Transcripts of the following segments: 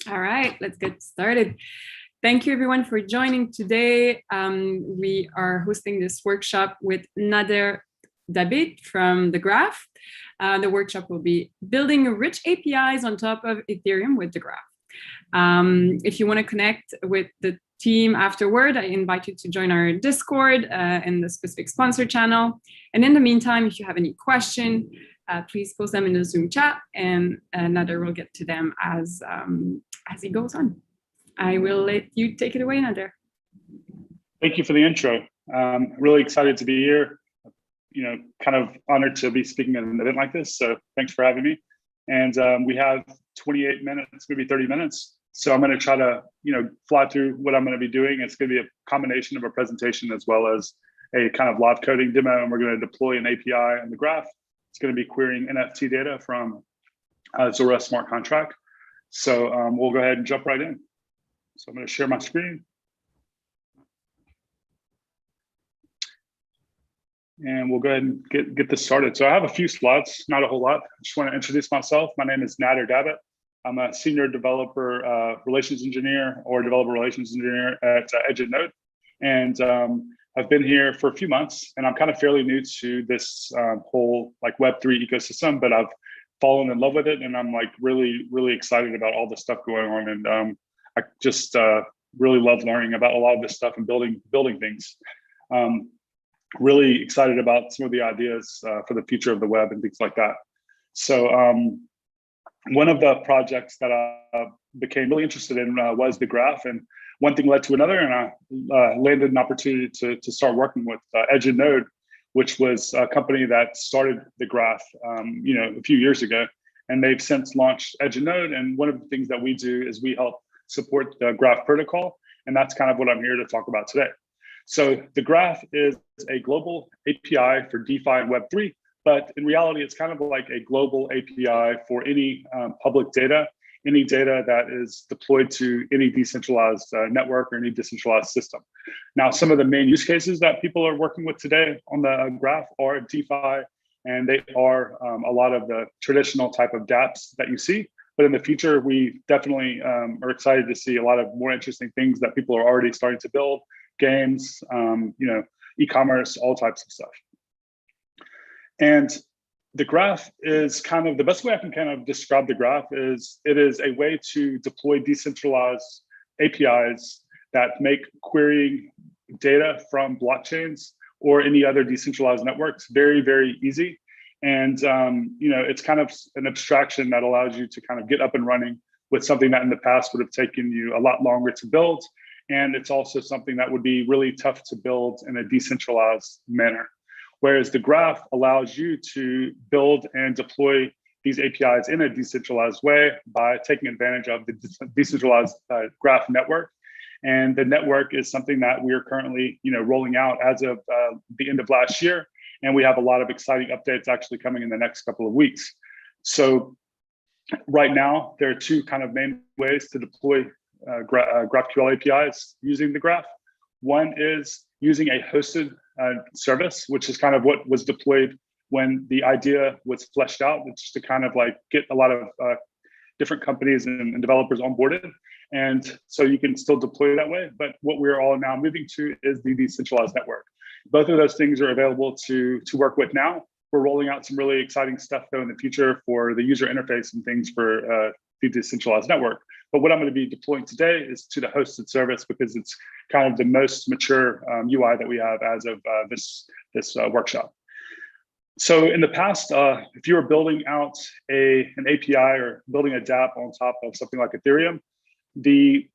All right, let's get started. Thank you everyone for joining today. We are hosting this workshop with Nader Dabit from the Graph. The workshop will be building rich APIs on top of Ethereum with the Graph. If you want to connect with the team afterward, I invite you to join our Discord and the specific sponsor channel. And in the meantime, if you have any question, please post them in the Zoom chat, and Nader will get to them as he goes on. I will let you take it away, Nader. Thank you for the intro. Really excited to be here. Kind of honored to be speaking at an event like this. So thanks for having me. And we have 28 minutes, maybe 30 minutes. So I'm going to try to, fly through what I'm going to be doing. It's going to be a combination of a presentation as well as a kind of live coding demo. And we're going to deploy an API in the Graph. It's going to be querying NFT data from Zora smart contract. So we'll go ahead and jump right in. So I'm going to share my screen. And we'll go ahead and get this started. So I have a few slides, not a whole lot. I just want to introduce myself. My name is Nader Dabit. I'm a senior developer relations engineer or developer relations engineer at Node. And I've been here for a few months, and I'm kind of fairly new to this whole Web3 ecosystem, but I've fallen in love with it. And I'm really, really excited about all the stuff going on. And I just really love learning about a lot of this stuff and building things. Really excited about some of the ideas for the future of the web and things like that. So one of the projects that I became really interested in was the Graph, and one thing led to another, and I landed an opportunity to start working with Node, which was a company that started the Graph a few years ago, and they've since launched Node. And one of the things that we do is we help support the Graph protocol, and that's kind of what I'm here to talk about today. So the Graph is a global API for DeFi and Web3, but in reality, it's kind of like a global API for any public data, any data that is deployed to any decentralized network or any decentralized system. Now, some of the main use cases that people are working with today on the Graph are DeFi, and they are a lot of the traditional type of dApps that you see. But in the future, we definitely are excited to see a lot of more interesting things that people are already starting to build. Games, e-commerce, all types of stuff. And the Graph is kind of, the best way I can kind of describe the Graph is it is a way to deploy decentralized APIs that make querying data from blockchains or any other decentralized networks very, very easy. And it's kind of an abstraction that allows you to kind of get up and running with something that in the past would have taken you a lot longer to build. And it's also something that would be really tough to build in a decentralized manner. Whereas the Graph allows you to build and deploy these APIs in a decentralized way by taking advantage of the decentralized Graph network. And the network is something that we are currently rolling out as of the end of last year. And we have a lot of exciting updates actually coming in the next couple of weeks. So right now, there are two kind of main ways to deploy GraphQL APIs using the Graph. One is using a hosted service, which is kind of what was deployed when the idea was fleshed out, which is to kind of get a lot of different companies and developers onboarded. And so you can still deploy that way. But what we're all now moving to is the decentralized network. Both of those things are available to work with now. We're rolling out some really exciting stuff though in the future for the user interface and things for the decentralized network. But what I'm going to be deploying today is to the hosted service because it's kind of the most mature UI that we have as of this workshop. So in the past, if you were building out an API or building a dApp on top of something like Ethereum, the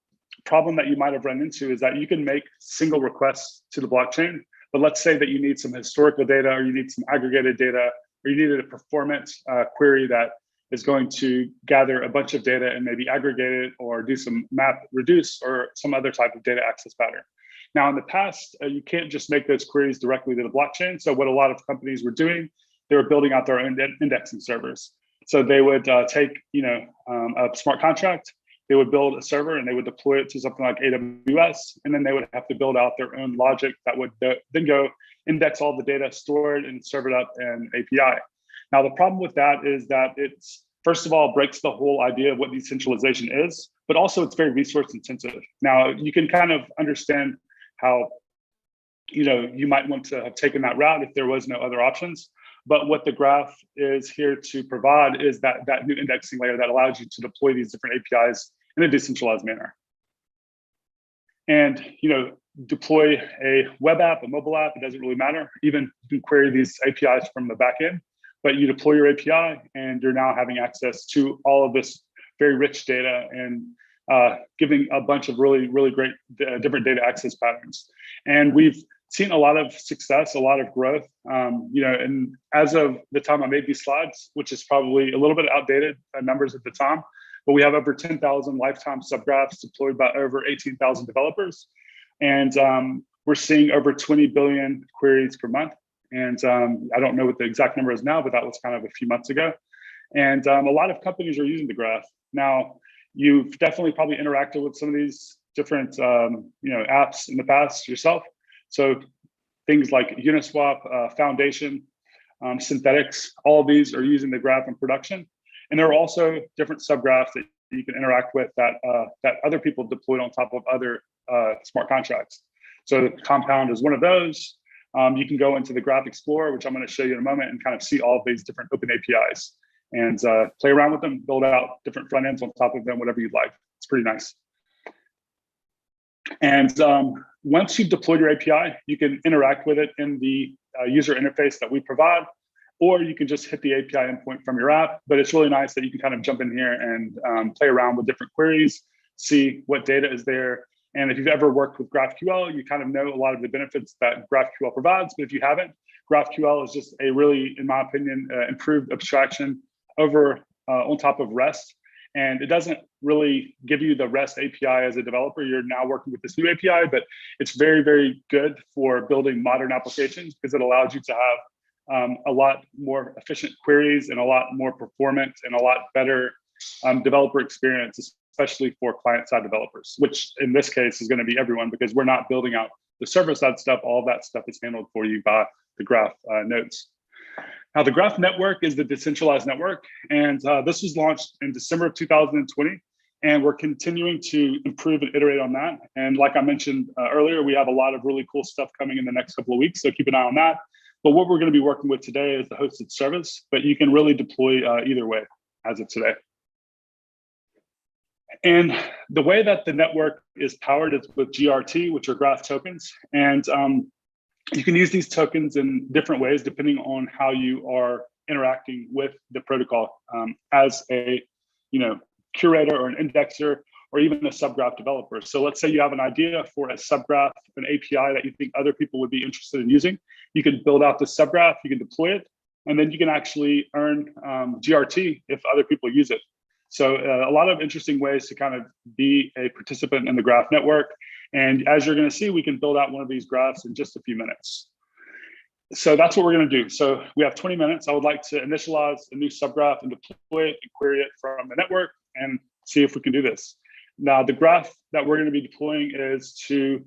problem that you might have run into is that you can make single requests to the blockchain. But let's say that you need some historical data, or you need some aggregated data, or you needed a performance query that is going to gather a bunch of data and maybe aggregate it or do some map reduce or some other type of data access pattern. Now, in the past, you can't just make those queries directly to the blockchain. So what a lot of companies were doing, they were building out their own indexing servers. So they would take a smart contract, they would build a server and they would deploy it to something like AWS, and then they would have to build out their own logic that would then go index all the data, store it, and serve it up in API. Now, the problem with that is that it's first of all, breaks the whole idea of what decentralization is, but also it's very resource intensive. Now, you can kind of understand how, you might want to have taken that route if there was no other options. But what the graph is here to provide is that new indexing layer that allows you to deploy these different APIs in a decentralized manner. And, deploy a web app, a mobile app, it doesn't really matter. Even you can query these APIs from the back end, but you deploy your API and you're now having access to all of this very rich data and giving a bunch of really, really great different data access patterns. And we've seen a lot of success, a lot of growth. And as of the time I made these slides, which is probably a little bit outdated numbers at the time, but we have over 10,000 lifetime subgraphs deployed by over 18,000 developers. And we're seeing over 20 billion queries per month. And I don't know what the exact number is now, but that was kind of a few months ago. And a lot of companies are using the graph. Now, you've definitely probably interacted with some of these different apps in the past yourself. So things like Uniswap, Foundation, Synthetics, all of these are using the graph in production. And there are also different subgraphs that you can interact with that other people deployed on top of other smart contracts. So Compound is one of those. You can go into the Graph Explorer, which I'm going to show you in a moment, and kind of see all of these different open APIs and play around with them, build out different front ends on top of them, whatever you'd like. It's pretty nice. And once you've deployed your API, you can interact with it in the user interface that we provide, or you can just hit the API endpoint from your app. But it's really nice that you can kind of jump in here and play around with different queries, see what data is there. And if you've ever worked with GraphQL, you kind of know a lot of the benefits that GraphQL provides. But if you haven't, GraphQL is just a really, in my opinion, improved abstraction over on top of REST. And it doesn't really give you the REST API as a developer. You're now working with this new API, but it's very, very good for building modern applications because it allows you to have a lot more efficient queries and a lot more performant and a lot better developer experience, especially for client-side developers, which in this case is going to be everyone because we're not building out the server-side stuff. All of that stuff is handled for you by the Graph nodes. Now, the Graph network is the decentralized network, and this was launched in December of 2020, and we're continuing to improve and iterate on that. And like I mentioned earlier, we have a lot of really cool stuff coming in the next couple of weeks, so keep an eye on that. But what we're going to be working with today is the hosted service, but you can really deploy either way as of today. And the way that the network is powered is with GRT, which are graph tokens. And you can use these tokens in different ways, depending on how you are interacting with the protocol as a curator or an indexer, or even a subgraph developer. So let's say you have an idea for a subgraph, an API that you think other people would be interested in using. You can build out the subgraph, you can deploy it, and then you can actually earn GRT if other people use it. So a lot of interesting ways to kind of be a participant in the graph network. And as you're going to see, we can build out one of these graphs in just a few minutes. So that's what we're going to do. So we have 20 minutes. I would like to initialize a new subgraph and deploy it and query it from the network and see if we can do this. Now, the graph that we're going to be deploying is to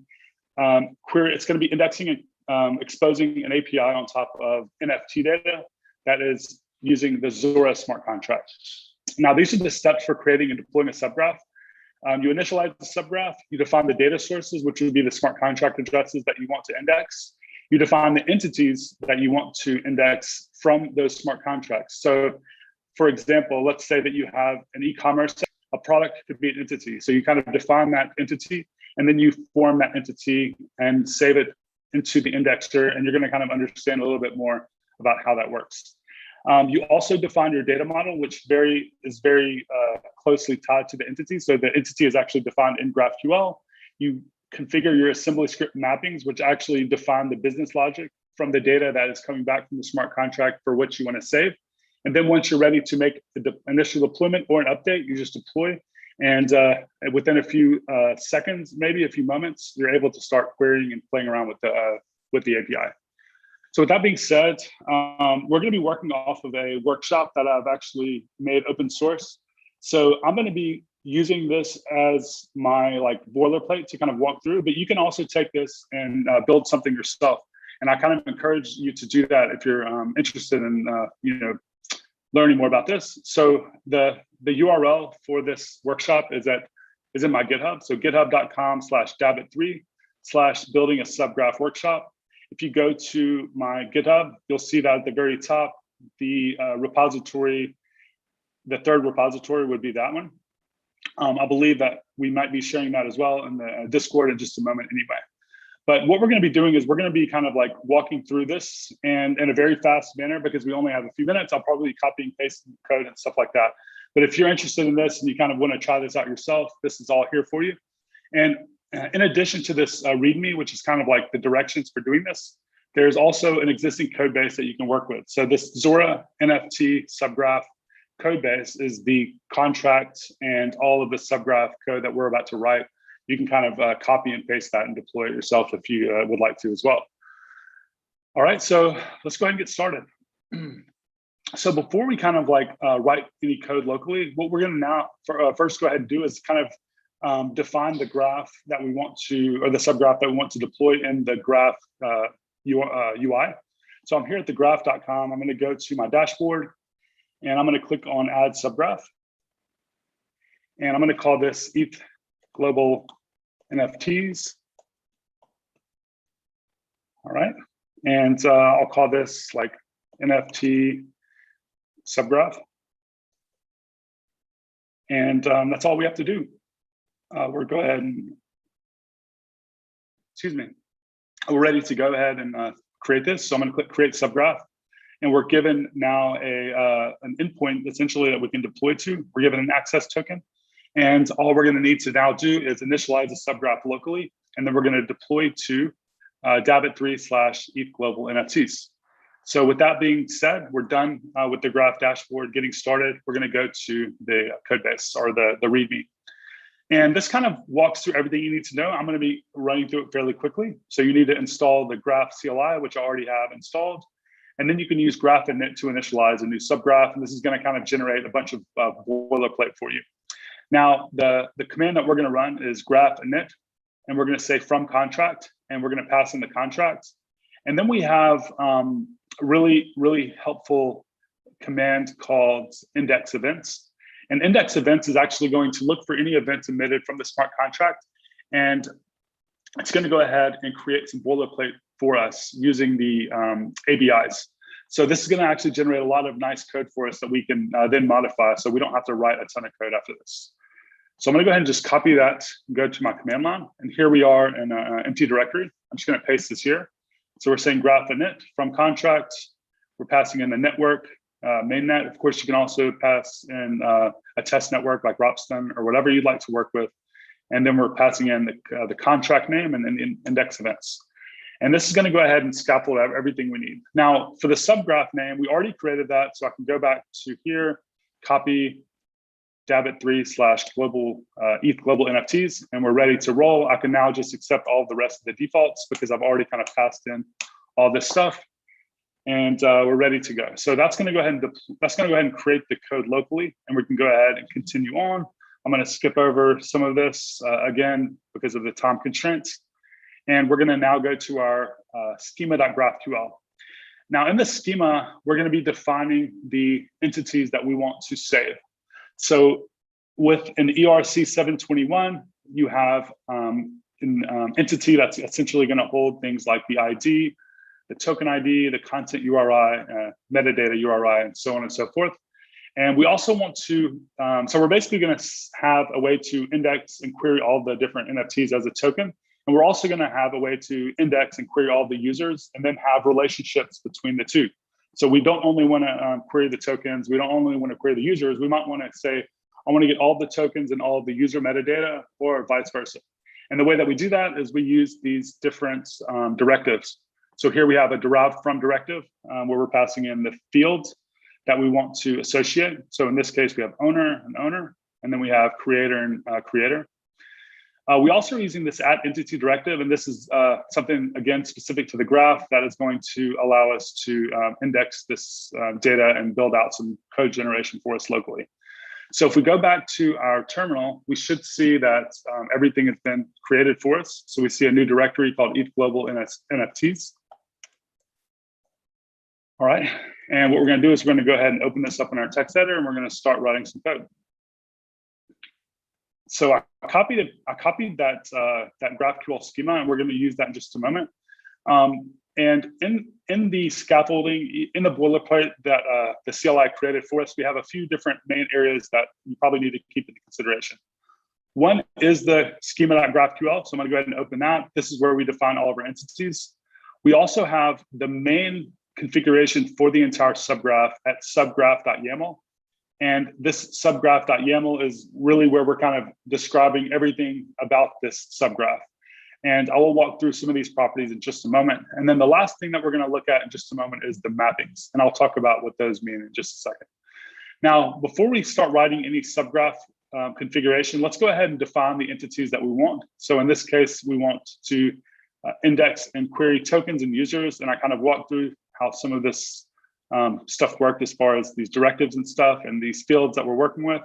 query. It's going to be indexing and exposing an API on top of NFT data that is using the Zora smart contract. Now, these are the steps for creating and deploying a subgraph. You initialize the subgraph, you define the data sources, which would be the smart contract addresses that you want to index. You define the entities that you want to index from those smart contracts. So for example, let's say that you have an e-commerce, a product could be an entity. So you kind of define that entity and then you form that entity and save it into the indexer. And you're going to kind of understand a little bit more about how that works. You also define your data model, which is very closely tied to the entity. So the entity is actually defined in GraphQL. You configure your AssemblyScript mappings, which actually define the business logic from the data that is coming back from the smart contract for what you want to save. And then once you're ready to make the initial deployment or an update, you just deploy. And within a few seconds, maybe a few moments, you're able to start querying and playing around with the API. So with that being said, we're going to be working off of a workshop that I've actually made open source. So I'm going to be using this as my boilerplate to kind of walk through, but you can also take this and build something yourself. And I kind of encourage you to do that if you're interested in learning more about this. So the URL for this workshop is in my GitHub. So github.com/Dabit3/building a subgraph workshop. If you go to my GitHub, you'll see that at the very top, the repository, the third repository would be that one. I believe that we might be sharing that as well in the Discord in just a moment anyway. But what we're going to be doing is we're going to be kind of like walking through this and in a very fast manner, because we only have a few minutes. I'll probably copy and paste code and stuff like that. But if you're interested in this and you kind of want to try this out yourself, this is all here for you. And in addition to this README, which is kind of like the directions for doing this, there's also an existing code base that you can work with. So this Zora NFT subgraph code base is the contract and all of the subgraph code that we're about to write. You can kind of copy and paste that and deploy it yourself if you would like to as well. All right, so let's go ahead and get started. So before we kind of like write any code locally, what we're gonna now first go ahead and do is kind of define the graph that we want to, or the subgraph that we want to deploy in the graph UI. So I'm here at the graph.com. I'm gonna go to my dashboard and I'm gonna click on add subgraph. And I'm gonna call this ETH global NFTs. All right, and I'll call this like NFT subgraph. And that's all we have to do. We're go ahead and, excuse me, we're ready to go ahead and create this. So I'm gonna click create subgraph. And we're given now an endpoint essentially that we can deploy to. We're given an access token. And all we're going to need to now do is initialize a subgraph locally, and then we're going to deploy to Dabit3/ETH global NFTs. So with that being said, we're done with the graph dashboard getting started. We're going to go to the code base or the README. And this kind of walks through everything you need to know. I'm going to be running through it fairly quickly. So you need to install the graph CLI, which I already have installed. And then you can use graph init to initialize a new subgraph. And this is going to kind of generate a bunch of boilerplate for you. Now, the command that we're going to run is graph init, and we're going to say from contract, and we're going to pass in the contract. And then we have a really helpful command called index events. And index events is actually going to look for any events emitted from the smart contract. And it's going to go ahead and create some boilerplate for us using the ABIs. So this is going to actually generate a lot of nice code for us that we can then modify, so we don't have to write a ton of code after this. So I'm going to go ahead and just copy that and go to my command line. And here we are in an empty directory. I'm just going to paste this here. So we're saying graph init from contract. We're passing in the network, mainnet. Of course, you can also pass in a test network like Ropsten or whatever you'd like to work with. And then we're passing in the contract name and then index events. And this is going to go ahead and scaffold everything we need. Now, for the subgraph name, we already created that. So I can go back to here, copy Dabit3/global ETH global NFTs, and we're ready to roll. I can now just accept all of the rest of the defaults because I've already kind of passed in all this stuff, and we're ready to go. So that's going to go ahead and create the code locally, and we can go ahead and continue on. I'm going to skip over some of this again because of the time constraints, and we're going to now go to our schema.graphql. Now, in the schema, we're going to be defining the entities that we want to save. So with an ERC 721, you have an entity that's essentially going to hold things like the ID, the token ID, the content URI, metadata URI, and so on and so forth. And we also want to, so we're basically going to have a way to index and query all the different NFTs as a token. And we're also going to have a way to index and query all the users and then have relationships between the two. So we don't only want to query the tokens, we don't only want to query the users, we might want to say, I want to get all the tokens and all of the user metadata, or vice versa. And the way that we do that is we use these different directives. So here we have a derived from directive where we're passing in the fields that we want to associate. So in this case, we have owner and owner, and then we have creator and creator. We also are using this @entity directive, and this is something, again, specific to the graph that is going to allow us to index this data and build out some code generation for us locally. So if we go back to our terminal, we should see that everything has been created for us. So we see a new directory called ETH global NFTs. All right, and what we're going to do is we're going to go ahead and open this up in our text editor, and we're going to start writing some code. So I copied that GraphQL schema, and we're going to use that in just a moment. And in the scaffolding, in the boilerplate that the CLI created for us, we have a few different main areas that you probably need to keep into consideration. One is the schema.graphql. So I'm going to go ahead and open that. This is where we define all of our entities. We also have the main configuration for the entire subgraph at subgraph.yaml. And this subgraph.yaml is really where we're kind of describing everything about this subgraph. And I will walk through some of these properties in just a moment. And then the last thing that we're going to look at in just a moment is the mappings. And I'll talk about what those mean in just a second. Now, before we start writing any subgraph configuration, let's go ahead and define the entities that we want. So in this case, we want to index and query tokens and users. And I kind of walked through how some of this stuff worked as far as these directives and stuff and these fields that we're working with.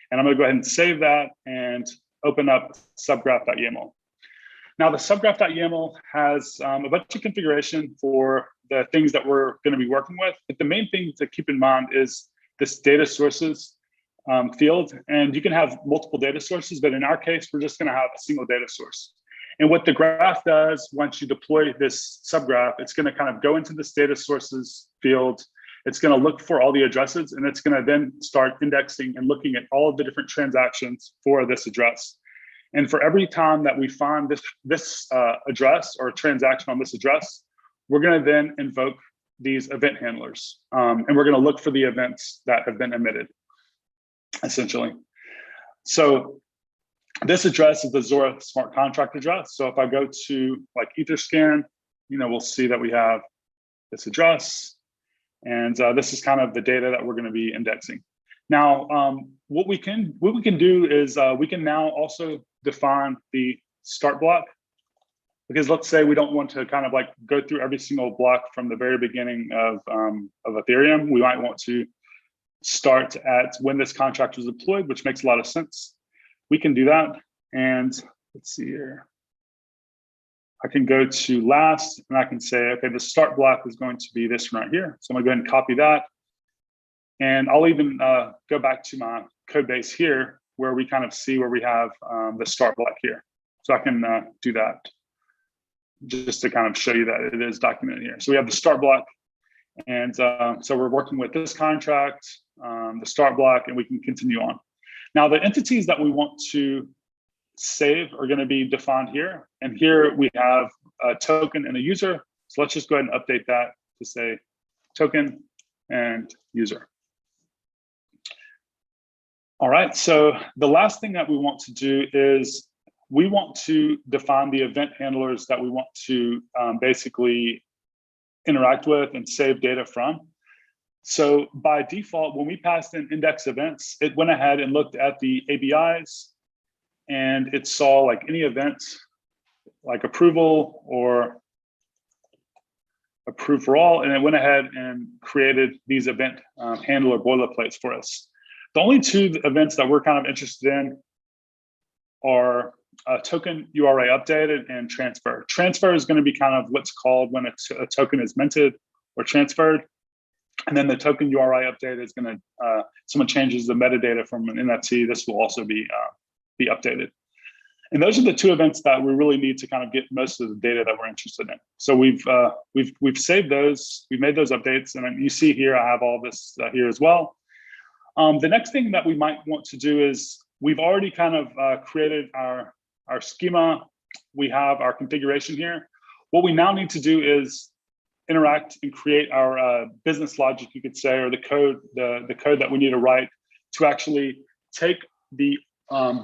And I'm going to go ahead and save that and open up subgraph.yaml. Now, the subgraph.yaml has a bunch of configuration for the things that we're going to be working with. But the main thing to keep in mind is this data sources field. And you can have multiple data sources, but in our case, we're just going to have a single data source. And what the graph does once you deploy this subgraph, it's going to kind of go into this data sources field. It's going to look for all the addresses, and it's going to then start indexing and looking at all of the different transactions for this address. And for every time that we find this address or transaction on this address, we're going to then invoke these event handlers. And we're going to look for the events that have been emitted, essentially. So this address is the Zora smart contract address. So if I go to like Etherscan, we'll see that we have this address. And this is kind of the data that we're going to be indexing. Now, what we can do is we can now also define the start block, because let's say we don't want to kind of like go through every single block from the very beginning of Ethereum. We might want to start at when this contract was deployed, which makes a lot of sense. We can do that. And let's see here. I can go to last and I can say, okay, the start block is going to be this one right here. So I'm gonna go ahead and copy that. And I'll even go back to my code base here where we kind of see where we have the start block here. So I can do that just to kind of show you that it is documented here. So we have the start block. And so we're working with this contract, the start block, and we can continue on. Now, the entities that we want to save are going to be defined here. And here we have a token and a user. So let's just go ahead and update that to say token and user. All right, so the last thing that we want to do is we want to define the event handlers that we want to basically interact with and save data from. So by default, when we passed in index events, it went ahead and looked at the ABIs and it saw like any events like approval or approve for all, and it went ahead and created these event handler boilerplates for us. The only two events that we're kind of interested in are token URI updated and transfer. Transfer is going to be kind of what's called when a token is minted or transferred. And then the token URI update is going to, someone changes the metadata from an NFT, this will also be updated. And those are the two events that we really need to kind of get most of the data that we're interested in. So we've saved those, we've made those updates, and you see here I have all this here as well. The next thing that we might want to do is we've already kind of created our schema. We have our configuration here. What we now need to do is interact and create our business logic, you could say, or the code that we need to write to actually take the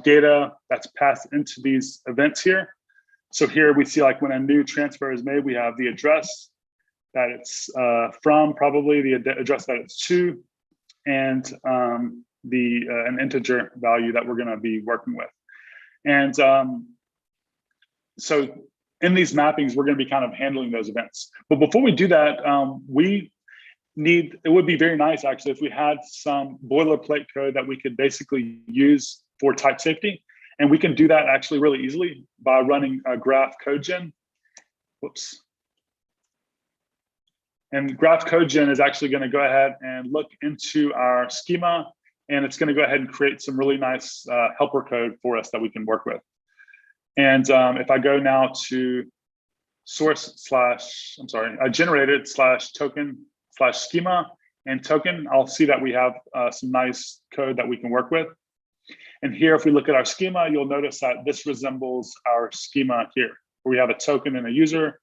data that's passed into these events here. So here we see like when a new transfer is made, we have the address that it's from, probably the address that it's to, and an integer value that we're going to be working with. And so in these mappings, we're going to be kind of handling those events. But before we do that, it would be very nice actually if we had some boilerplate code that we could basically use for type safety. And we can do that actually really easily by running a graph code gen. Whoops. And Graph Code Gen is actually going to go ahead and look into our schema, and it's going to go ahead and create some really nice helper code for us that we can work with. And if I go now to generated / token / schema and token, I'll see that we have some nice code that we can work with. And here, if we look at our schema, you'll notice that this resembles our schema here, where we have a token and a user.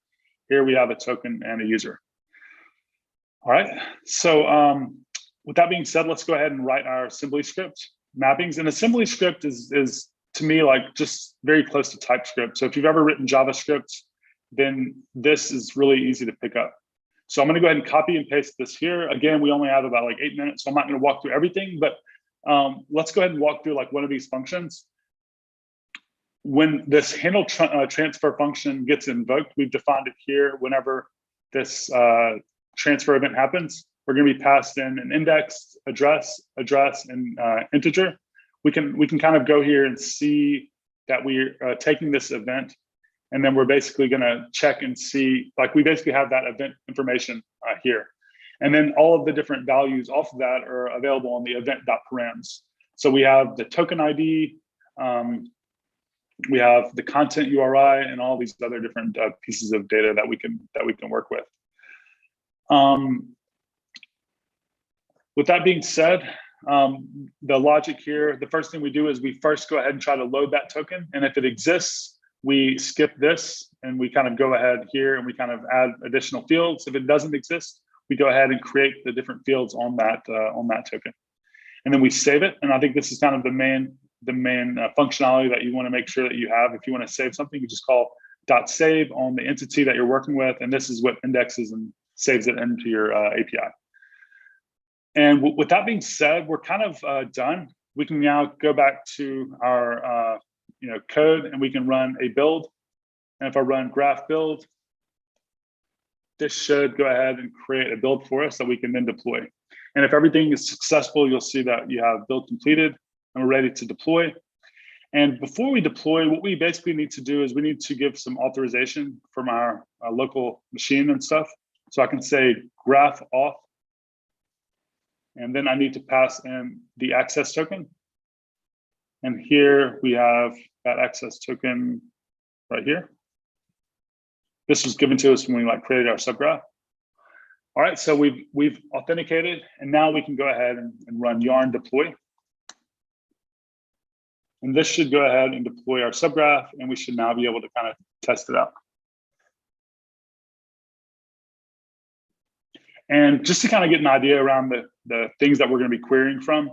Here we have a token and a user. All right, so with that being said, let's go ahead and write our AssemblyScript mappings. And AssemblyScript is to me like just very close to TypeScript. So if you've ever written JavaScript, then this is really easy to pick up. So I'm going to go ahead and copy and paste this here. Again, we only have about like 8 minutes, so I'm not going to walk through everything, but let's go ahead and walk through like one of these functions. When this handle transfer function gets invoked, we've defined it here. Whenever this transfer event happens, we're going to be passed in an index, address, and integer. We can kind of go here and see that we're taking this event, and then we're basically going to check and see, like we basically have that event information here. And then all of the different values off of that are available on the event.params. So we have the token ID, we have the content URI, and all these other different pieces of data that we can work with. With that being said, the logic here, the first thing we do is we first go ahead and try to load that token. And if it exists, we skip this and we kind of go ahead here and we kind of add additional fields. If it doesn't exist, we go ahead and create the different fields on that token. And then we save it. And I think this is kind of the main functionality that you want to make sure that you have. If you want to save something, you just call .save on the entity that you're working with. And this is what indexes and saves it into your API. And with that being said, we're kind of done. We can now go back to our code and we can run a build. And if I run graph build, this should go ahead and create a build for us that we can then deploy. And if everything is successful, you'll see that you have build completed and we're ready to deploy. And before we deploy, what we basically need to do is we need to give some authorization from our local machine and stuff. So I can say graph auth, and then I need to pass in the access token. And here we have that access token right here. This was given to us when we created our subgraph. All right, so we've authenticated, and now we can go ahead and run yarn deploy. And this should go ahead and deploy our subgraph, and we should now be able to kind of test it out. And just to kind of get an idea around the things that we're going to be querying from,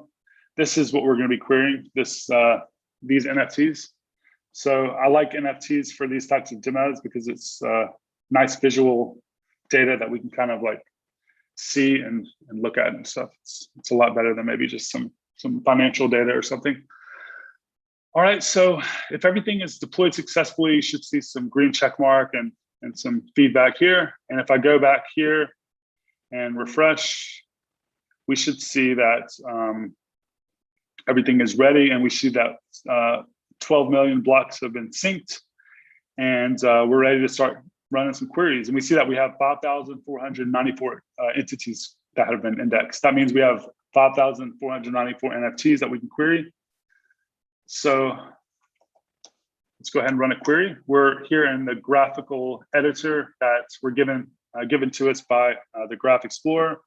this is what we're going to be querying, these NFTs. So I like NFTs for these types of demos because it's nice visual data that we can kind of see and look at and stuff. It's a lot better than maybe just some financial data or something. All right, so if everything is deployed successfully, you should see some green check mark and some feedback here. And if I go back here and refresh, we should see that everything is ready, and we see that 12 million blocks have been synced, and we're ready to start running some queries. And we see that we have 5,494 entities that have been indexed. That means we have 5,494 NFTs that we can query. So let's go ahead and run a query. We're here in the graphical editor that we're given to us by the Graph Explorer.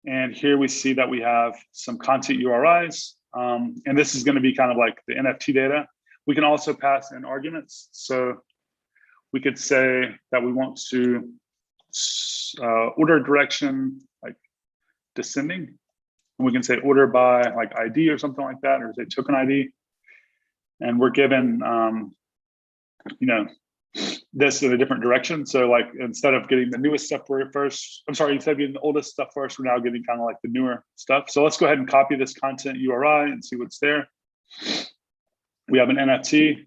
And here we see that we have some content URIs. And this is going to be kind of like the NFT data. We can also pass in arguments. So we could say that we want to order direction like descending. And we can say order by like ID or something like that, or say token ID. And we're given, this in a different direction. So instead of getting the newest stuff first, instead of getting the oldest stuff first, we're now getting kind of like the newer stuff. So let's go ahead and copy this content URI and see what's there. We have an NFT.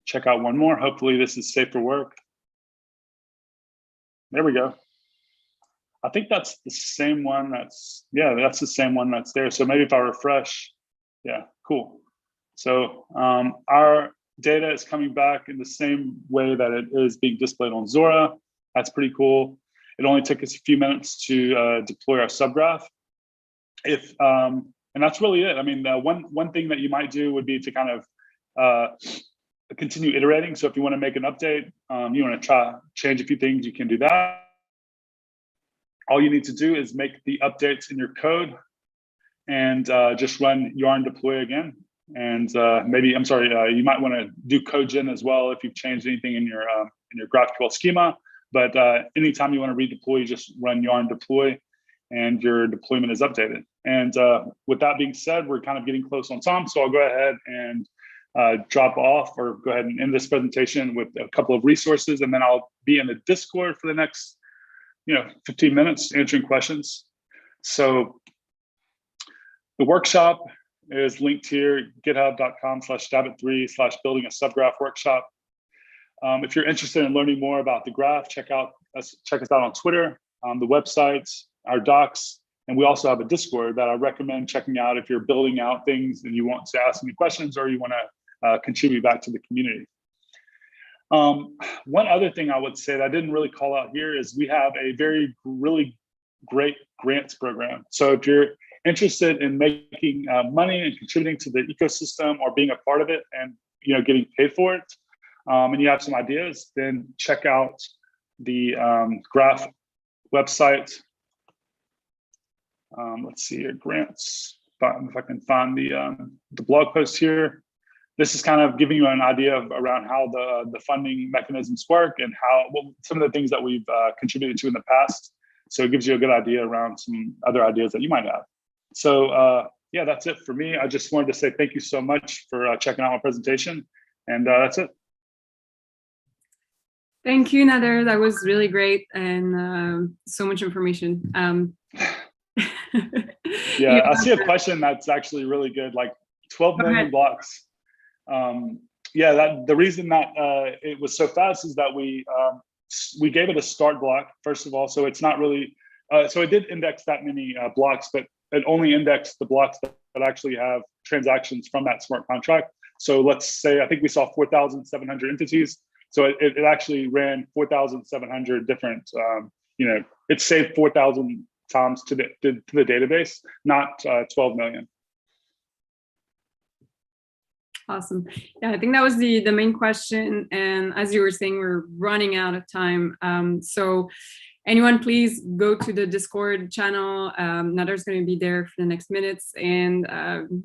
Check out one more. Hopefully this is safe for work. There we go. I think that's the same one that's the same one that's there. So maybe if I refresh, yeah, cool. So our data is coming back in the same way that it is being displayed on Zora. That's pretty cool. It only took us a few minutes to deploy our subgraph. And that's really it. I mean, one thing that you might do would be to kind of continue iterating. So if you want to make an update, you want to try change a few things, you can do that. All you need to do is make the updates in your code and just run yarn deploy again. And you might want to do code gen as well if you've changed anything in your GraphQL schema. But anytime you want to redeploy, you just run yarn deploy and your deployment is updated. And with that being said, we're kind of getting close on time. So I'll go ahead and drop off or go ahead and end this presentation with a couple of resources. And then I'll be in the Discord for the next 15 minutes answering questions. So the workshop is linked here, github.com/Dabit3/building a subgraph workshop. If you're interested in learning more about the graph, check us out on Twitter, the websites, our docs, and we also have a Discord that I recommend checking out if you're building out things and you want to ask any questions or you want to contribute back to the community. One other thing I would say that I didn't really call out here is we have a really great grants program. So if you're interested in making money and contributing to the ecosystem or being a part of it and getting paid for it, and you have some ideas, then check out the Graph website. Let's see here, grants. If I can find the blog post here. This is kind of giving you an idea around how the funding mechanisms work and some of the things that we've contributed to in the past. So it gives you a good idea around some other ideas that you might have. So yeah, that's it for me. I just wanted to say thank you so much for checking out my presentation, and that's it. Thank you, Nader. That was really great and so much information. Yeah, I see a question that's actually really good, like 12 million blocks. Yeah, the reason that it was so fast is that we gave it a start block, first of all, so it's not really, so it did index that many blocks, but it only indexed the blocks that actually have transactions from that smart contract. So let's say, I think we saw 4,700 entities. So it actually ran 4,700 different, it saved 4,000 times to the database, not 12 million. Awesome. Yeah, I think that was the main question. And as you were saying, we're running out of time. So anyone, please go to the Discord channel. Nader's going to be there for the next minutes, and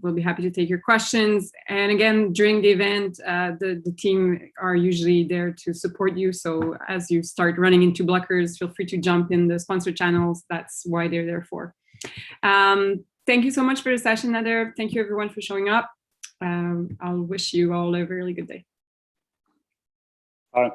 we'll be happy to take your questions. And again, during the event, the team are usually there to support you. So as you start running into blockers, feel free to jump in the sponsor channels. That's why they're there for. Thank you so much for the session, Nader. Thank you everyone for showing up. I'll wish you all a really good day. Bye.